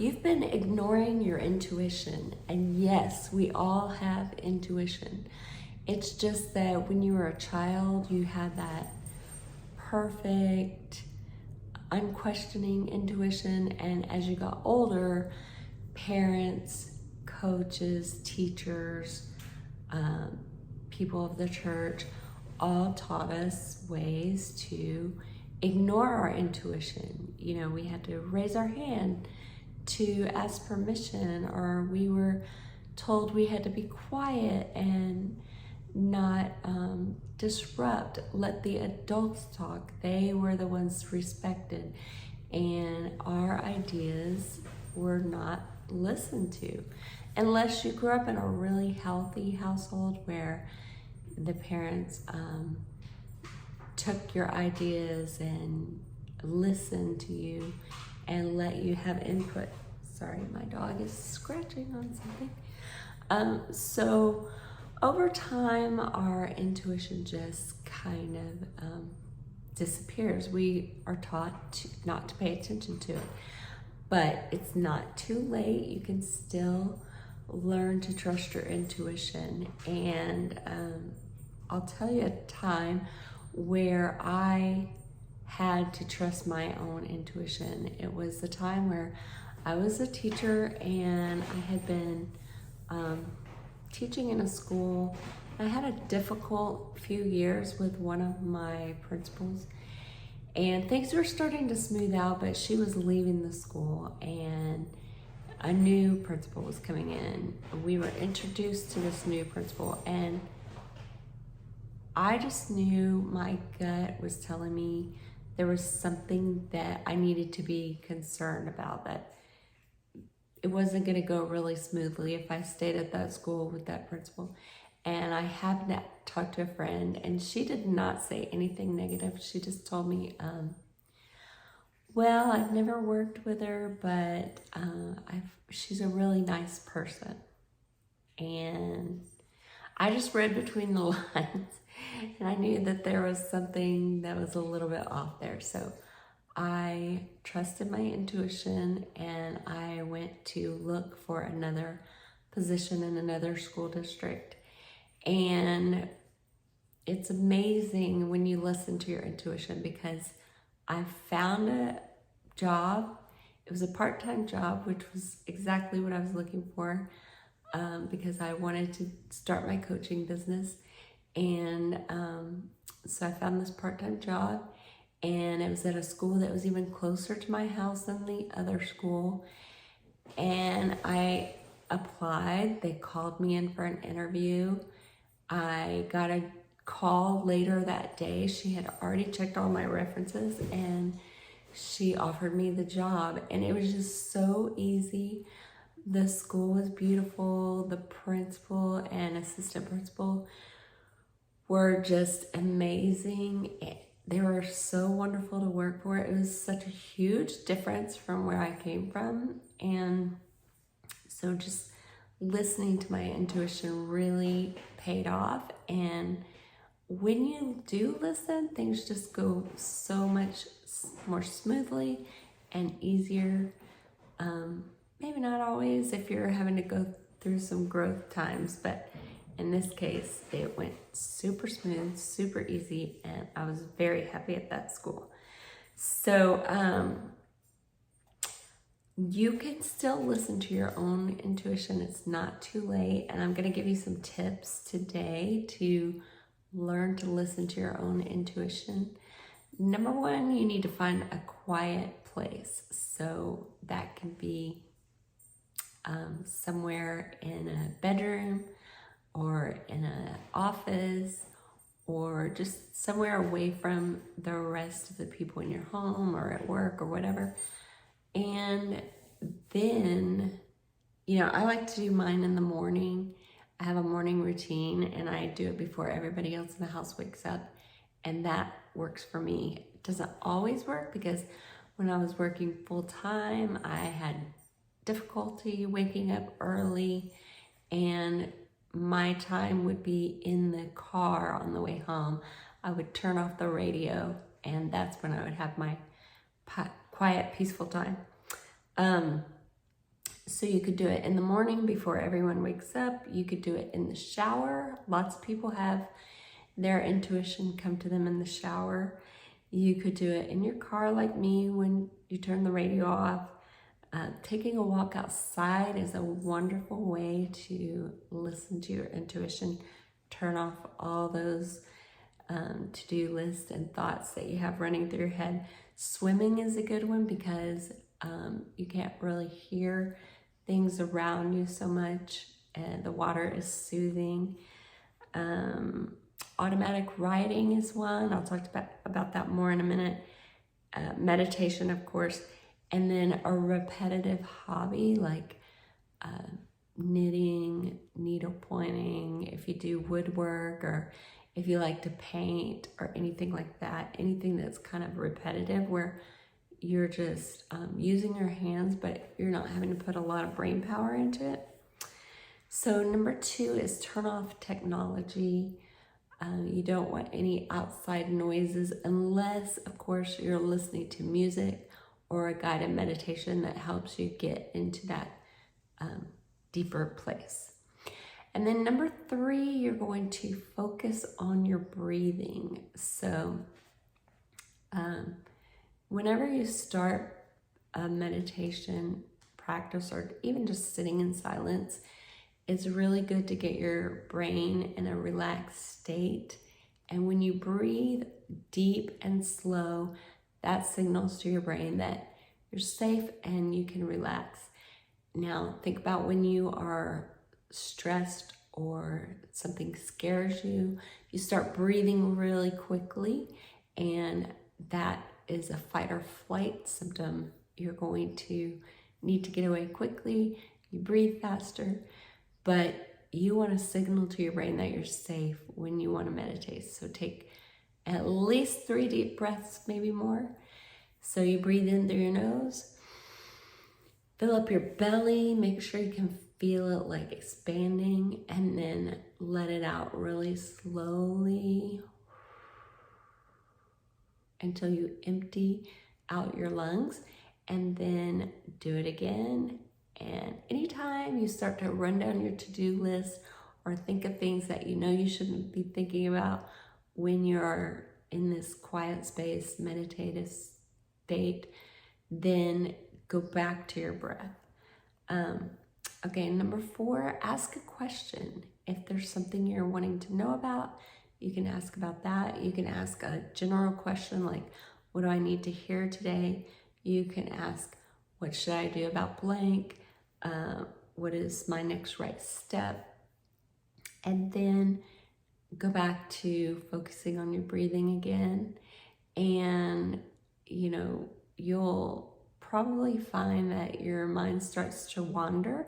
You've been ignoring your intuition, and yes, we all have intuition. It's just that when you were a child, you had that perfect, unquestioning intuition, and as you got older, parents, coaches, teachers, people of the church all taught us ways to ignore our intuition. You know, we had to raise our hand to ask permission, or we were told we had to be quiet and not disrupt, let the adults talk. They were the ones respected, and our ideas were not listened to. Unless you grew up in a really healthy household where the parents took your ideas and listened to you and let you have input. Sorry, my dog is scratching on something. So over time, our intuition just kind of disappears. We are taught not to pay attention to it, but it's not too late. You can still learn to trust your intuition. And I'll tell you a time where I had to trust my own intuition. It was the time where I was a teacher and I had been teaching in a school. I had a difficult few years with one of my principals, and things were starting to smooth out, but she was leaving the school and a new principal was coming in. We were introduced to this new principal, and I just knew my gut was telling me there was something that I needed to be concerned about, that it wasn't going to go really smoothly if I stayed at that school with that principal. And I happened to talk to a friend, and she did not say anything negative. She just told me, well, I've never worked with her, but she's a really nice person. And I just read between the lines, and I knew that there was something that was a little bit off there. So I trusted my intuition, and I went to look for another position in another school district. And it's amazing when you listen to your intuition, because I found a job. It was a part-time job, which was exactly what I was looking for, because I wanted to start my coaching business. And so I found this part-time job, and it was at a school that was even closer to my house than the other school. And I applied. They called me in for an interview. I got a call later that day. She had already checked all my references, and she offered me the job. And it was just so easy. The school was beautiful. The principal and assistant principal were just amazing. They were so wonderful to work for. It was such a huge difference from where I came from. And so just listening to my intuition really paid off. And when you do listen, things just go so much more smoothly and easier. Maybe not always if you're having to go through some growth times, but in this case, it went super smooth, super easy, and I was very happy at that school. So you can still listen to your own intuition. It's not too late, and I'm going to give you some tips today to learn to listen to your own intuition. Number one, you need to find a quiet place. So that can be somewhere in a bedroom, or in an office, or just somewhere away from the rest of the people in your home or at work or whatever. And then, I like to do mine in the morning. I have a morning routine, and I do it before everybody else in the house wakes up, and that works for me. It doesn't always work, because when I was working full-time, I had difficulty waking up early, and my time would be in the car on the way home. I would turn off the radio, and that's when I would have my quiet, peaceful time. So you could do it in the morning before everyone wakes up. You could do it in the shower. Lots of people have their intuition come to them in the shower. You could do it in your car like me when you turn the radio off. Taking a walk outside is a wonderful way to listen to your intuition, turn off all those to-do lists and thoughts that you have running through your head. Swimming is a good one because you can't really hear things around you so much, and the water is soothing. Automatic writing is one. I'll talk about that more in a minute. Meditation, of course, and then a repetitive hobby like knitting, needle pointing, if you do woodwork, or if you like to paint or anything like that, anything that's kind of repetitive where you're just using your hands, but you're not having to put a lot of brain power into it. So number 2 is turn off technology. You don't want any outside noises unless, of course, you're listening to music or a guided meditation that helps you get into that deeper place. And then number 3, you're going to focus on your breathing. So whenever you start a meditation practice or even just sitting in silence, it's really good to get your brain in a relaxed state. And when you breathe deep and slow, that signals to your brain that you're safe and you can relax. Now, think about when you are stressed or something scares you, you start breathing really quickly, and that is a fight or flight symptom. You're going to need to get away quickly. You breathe faster. But you want to signal to your brain that you're safe when you want to meditate. So take at least 3 deep breaths, maybe more. So you breathe in through your nose, fill up your belly, make sure you can feel it like expanding, and then let it out really slowly until you empty out your lungs, and then do it again. And anytime you start to run down your to-do list or think of things that you know you shouldn't be thinking about when you're in this quiet space, meditative state, then go back to your breath. Okay, number 4, ask a question. If there's something you're wanting to know about, you can ask about that. You can ask a general question like, what do I need to hear today? You can ask, what should I do about blank? What is my next right step? And then go back to focusing on your breathing again. And, you'll probably find that your mind starts to wander,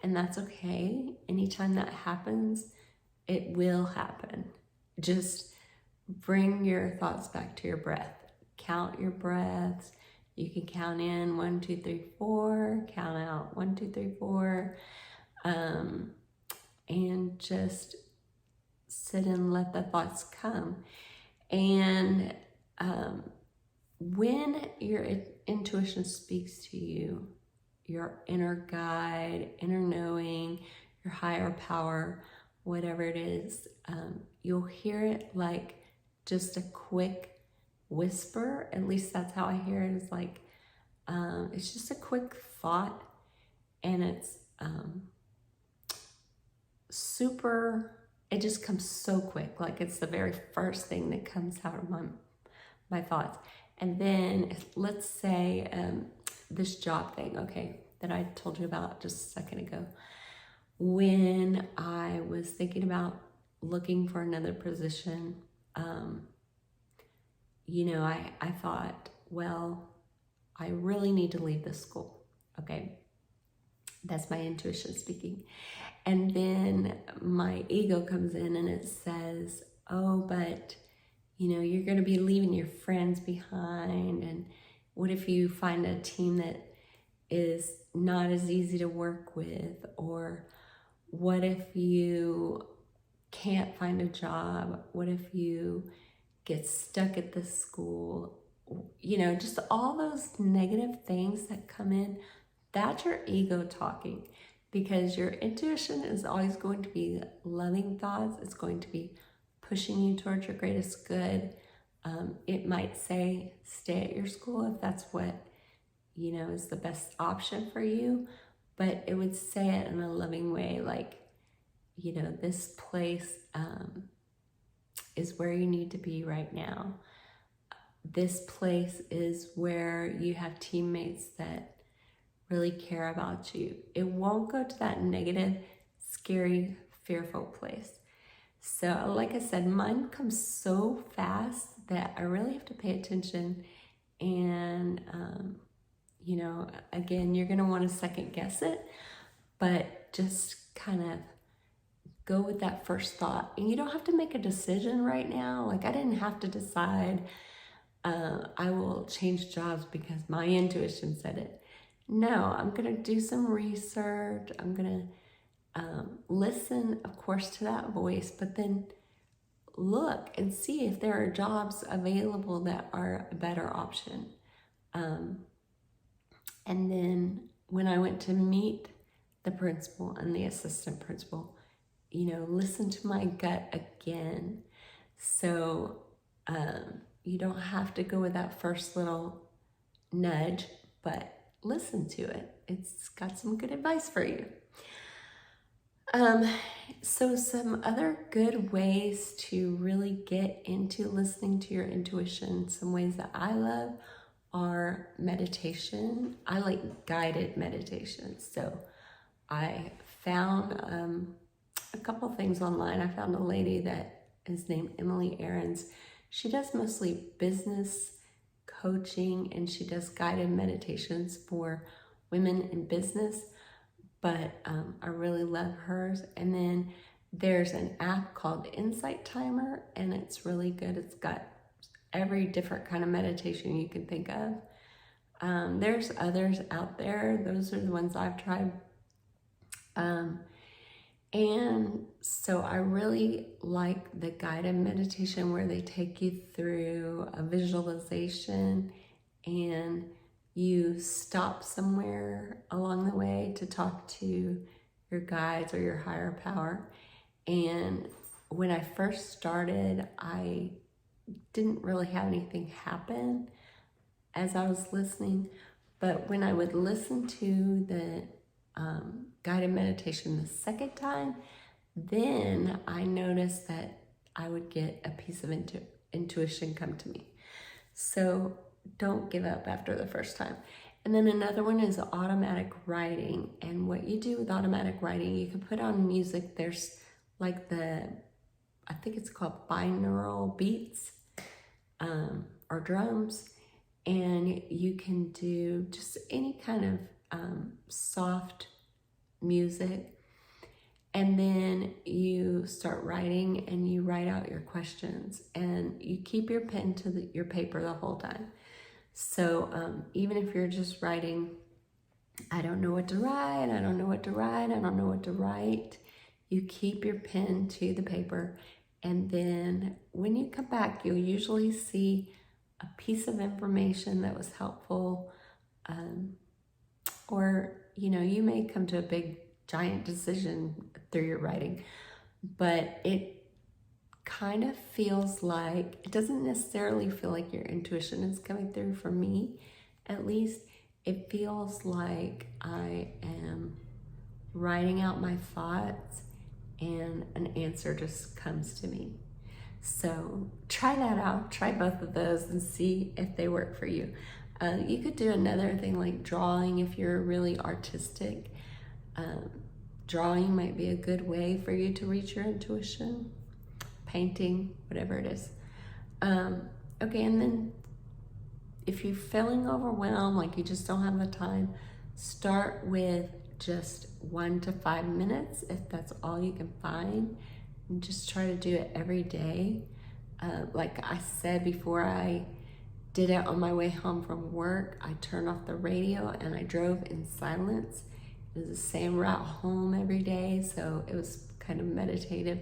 and that's okay. Anytime that happens, it will happen. Just bring your thoughts back to your breath. Count your breaths. You can count in 1, 2, 3, 4, count out 1, 2, 3, 4, and just sit and let the thoughts come. And when your intuition speaks to you, your inner guide, inner knowing, your higher power, whatever it is, you'll hear it like just a quick whisper. At least that's how I hear it. It's like it's just a quick thought, and it's it just comes so quick, like it's the very first thing that comes out of my thoughts. And then let's say this job thing, okay, that I told you about just a second ago. When I was thinking about looking for another position, I thought, well, I really need to leave this school. Okay, that's my intuition speaking. And then my ego comes in and it says, oh, but you're going to be leaving your friends behind. And what if you find a team that is not as easy to work with? Or what if you can't find a job? What if you get stuck at this school? Just all those negative things that come in That's your ego talking, because your intuition is always going to be loving thoughts. It's going to be pushing you towards your greatest good. It might say stay at your school if that's what is the best option for you, but it would say it in a loving way, like, this place is where you need to be right now. This place is where you have teammates that really care about you. It won't go to that negative, scary, fearful place. So like I said, mine comes so fast that I really have to pay attention. And, again, you're going to want to second guess it, but just kind of go with that first thought. And you don't have to make a decision right now. Like, I didn't have to decide I will change jobs because my intuition said it. No, I'm going to do some research. I'm going to listen, of course, to that voice, but then look and see if there are jobs available that are a better option. And then when I went to meet the principal and the assistant principal, listen to my gut again. So you don't have to go with that first little nudge, but listen to it. It's got some good advice for you. So some other good ways to really get into listening to your intuition, some ways that I love are meditation. I like guided meditation. So I found a couple things online. I found a lady that is named Emily Aarons. She does mostly business coaching, and she does guided meditations for women in business, but I really love hers. And then there's an app called Insight Timer, and it's really good. It's got every different kind of meditation you can think of. There's others out there. Those are the ones I've tried. And so I really like the guided meditation where they take you through a visualization and you stop somewhere along the way to talk to your guides or your higher power. And when I first started, I didn't really have anything happen as I was listening. But when I would listen to the guided meditation the second time, then I noticed that I would get a piece of intuition come to me. So don't give up after the first time. And then another one is automatic writing. And what you do with automatic writing, you can put on music. There's like I think it's called binaural beats or drums. And you can do just any kind of soft music, and then you start writing and you write out your questions, and you keep your pen to your paper the whole time. So even if you're just writing, I don't know what to write, I don't know what to write, I don't know what to write, you keep your pen to the paper, and then when you come back, you'll usually see a piece of information that was helpful, or you may come to a big giant decision through your writing, but it kind of feels like, it doesn't necessarily feel like your intuition is coming through. For me, at least, it feels like I am writing out my thoughts and an answer just comes to me. So try that out, try both of those and see if they work for you. You could do another thing like drawing if you're really artistic. Drawing might be a good way for you to reach your intuition. Painting, whatever it is. Okay, and then if you're feeling overwhelmed, like you just don't have the time, start with just 1 to 5 minutes if that's all you can find. And just try to do it every day. Like I said before, I did it on my way home from work. I turned off the radio and I drove in silence. It was the same route home every day, so it was kind of meditative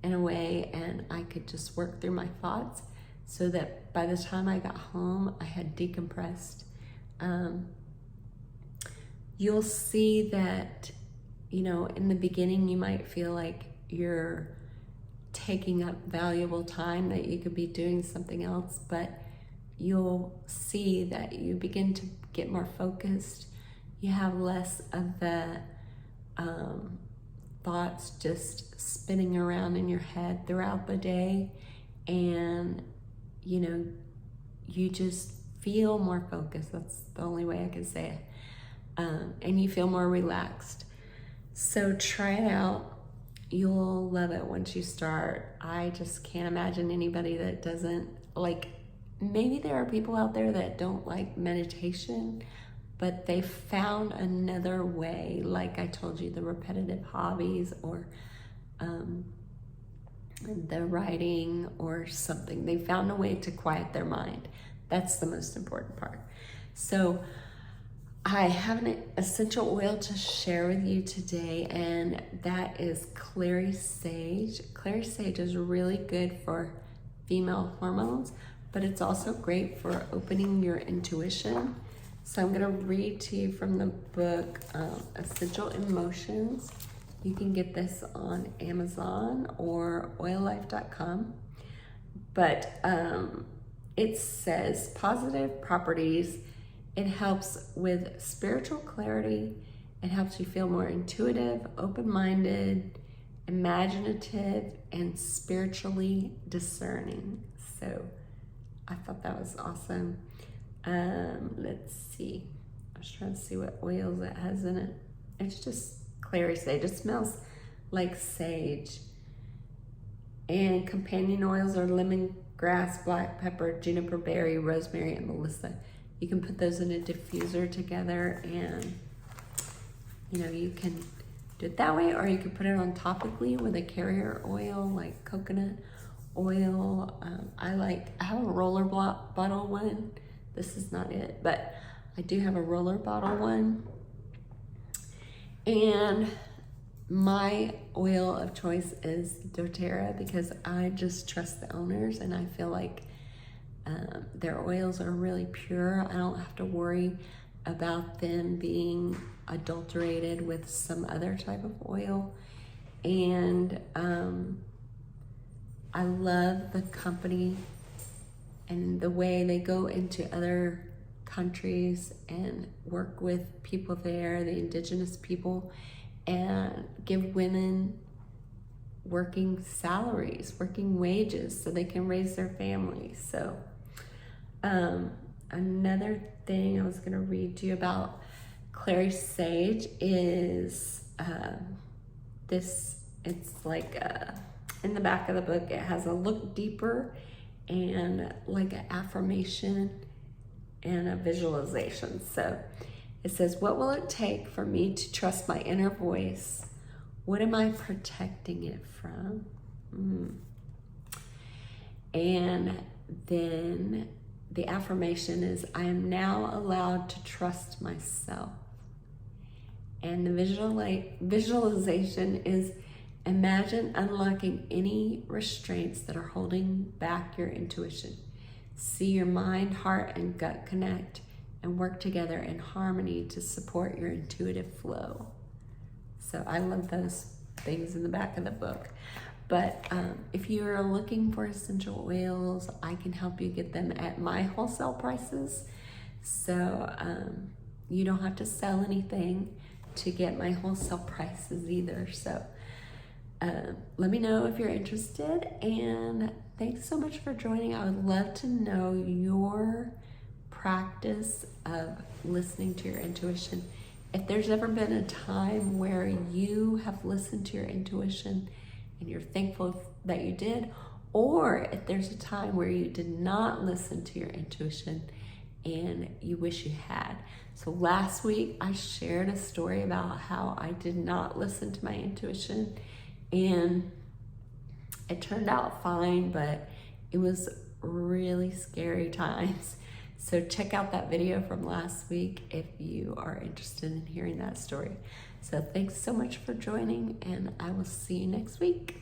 in a way, and I could just work through my thoughts so that by the time I got home, I had decompressed. you'll see that, you know, in the beginning you might feel like you're taking up valuable time, that you could be doing something else, but you'll see that you begin to get more focused. You have less of the thoughts just spinning around in your head throughout the day, and you know, you just feel more focused. That's the only way I can say it. And you feel more relaxed. So try it out. You'll love it once you start. I just can't imagine anybody that doesn't like. Maybe there are people out there that don't like meditation, but they found another way, like I told you, the repetitive hobbies or the writing or something. They found a way to quiet their mind. That's the most important part. So I have an essential oil to share with you today, and that is clary sage. Clary sage is really good for female hormones, but it's also great for opening your intuition. So I'm gonna read to you from the book, Essential Emotions. You can get this on Amazon or oillife.com. But it says positive properties. It helps with spiritual clarity. It helps you feel more intuitive, open-minded, imaginative, and spiritually discerning. So I thought that was awesome. Let's see. I was trying to see what oils it has in it. It's just clary sage. It smells like sage. And companion oils are lemongrass, black pepper, juniper berry, rosemary, and melissa. You can put those in a diffuser together, and you know, you can do it that way, or you can put it on topically with a carrier oil like coconut oil. I have a roller bottle one. This is not it, but I do have a roller bottle one. And my oil of choice is doTERRA, because I just trust the owners, and I feel like their oils are really pure. I don't have to worry about them being adulterated with some other type of oil. And I love the company and the way they go into other countries and work with people there, the indigenous people, and give women working salaries, working wages, so they can raise their families. So another thing I was going to read to you about clary sage is this. It's like in the back of the book, it has a look deeper and like an affirmation and a visualization. So it says, what will it take for me to trust my inner voice? What am I protecting it from? And then the affirmation is, I am now allowed to trust myself. And the visualization is, imagine unlocking any restraints that are holding back your intuition. See your mind, heart, and gut connect and work together in harmony to support your intuitive flow. So I love those things in the back of the book. But if you are looking for essential oils, I can help you get them at my wholesale prices. So you don't have to sell anything to get my wholesale prices either. So let me know if you're interested, and thanks so much for joining. I would love to know your practice of listening to your intuition. If there's ever been a time where you have listened to your intuition and you're thankful that you did, or if there's a time where you did not listen to your intuition and you wish you had. So last week I shared a story about how I did not listen to my intuition, and it turned out fine, but it was really scary times. So check out that video from last week if you are interested in hearing that story. So thanks so much for joining, and I will see you next week.